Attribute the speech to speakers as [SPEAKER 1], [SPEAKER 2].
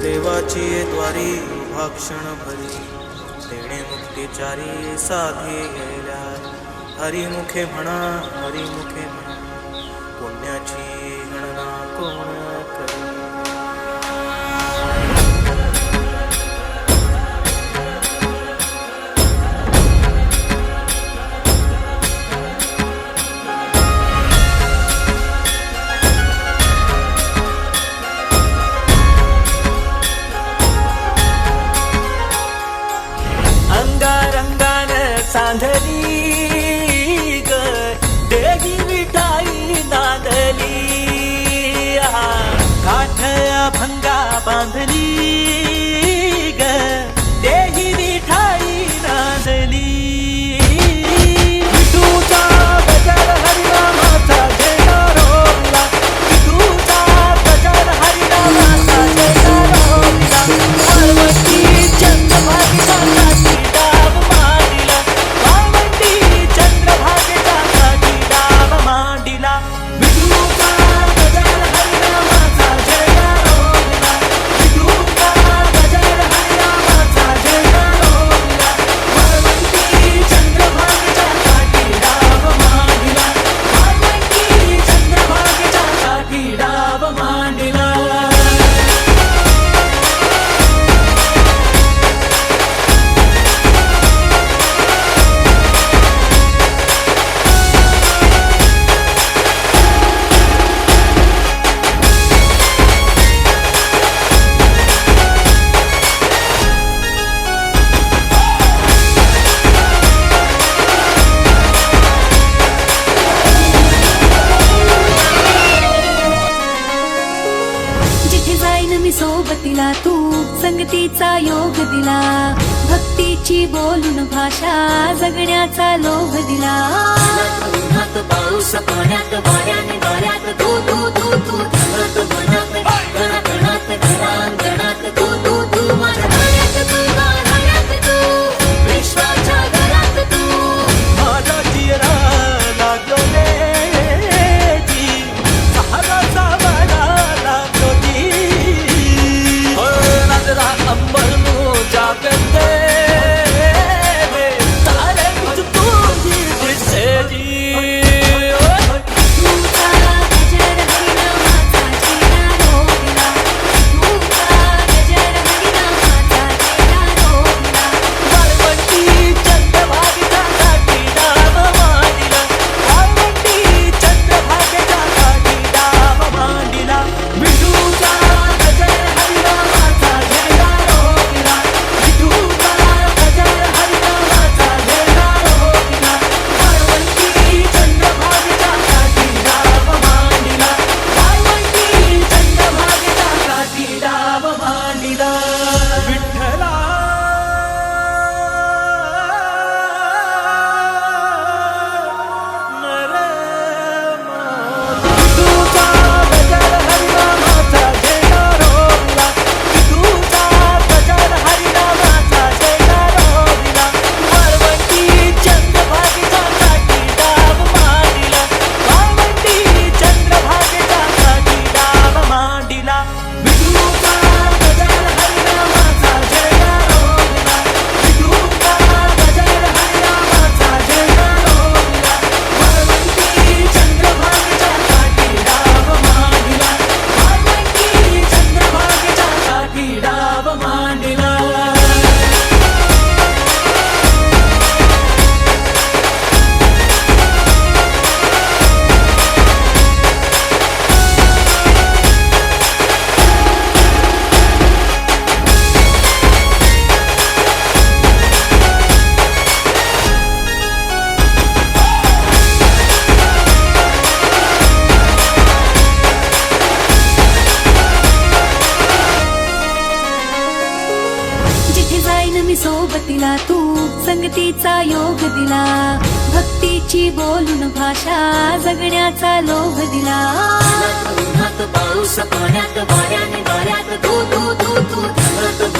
[SPEAKER 1] देवाची द्वारी भाक्षण भरी तेणे मुक्तिचारी साधी गेल्या हरिमुखे म्हणा हरिमुखे म्हणा पुण्याची गणना कोण करी.
[SPEAKER 2] सांधली ग देही विठाई नांदली काठ भंगा बांधली ग देही विठाई नांदली. विठूचा गजर हरिनामाचा झेंडा रोवला विठूचा गजर हरिनामाचा झेंडा रोवला पार्वती चंद्रभागेचा काठी डाव मांडिला पार्वती चंद्रभागेचा काठी डाव मांडिला. विठूचा गजर हरिनामाचा झेंडा रोवला विठूचा गजर हरिनामाचा झेंडा रोवला पार्वती चंद्रभागेचा काठी डाव मांडिला पार्वती चंद्रभागेचा काठी डाव मांडिला.
[SPEAKER 3] जिथे जाईन मी सोबतीला तू संगतीचा योग दिला भक्तीची बोलून भाषा जगण्याचा लोभ दिला. उन्हात पाऊस पाण्यात वाऱ्याने वाऱ्यात तू तू तू तू धरत मनात कणाकणात घरांगणात तू तू तू माझ्या घरात तू घरात तू विश्वाच्या घरात तू.
[SPEAKER 2] माझा चेहरा लागलो जी सहाराचा वाडा लागलो जी नजरा अंबर नो जागते तारे कुछ तू ही दिसे जी.
[SPEAKER 3] दिला तू संगतीचा योग दिला भक्तीची बोलून भाषा जगण्याचा लोभ दिला
[SPEAKER 4] उन्हात पाऊस पाण्यात वाऱ्याने वाऱ्यात तू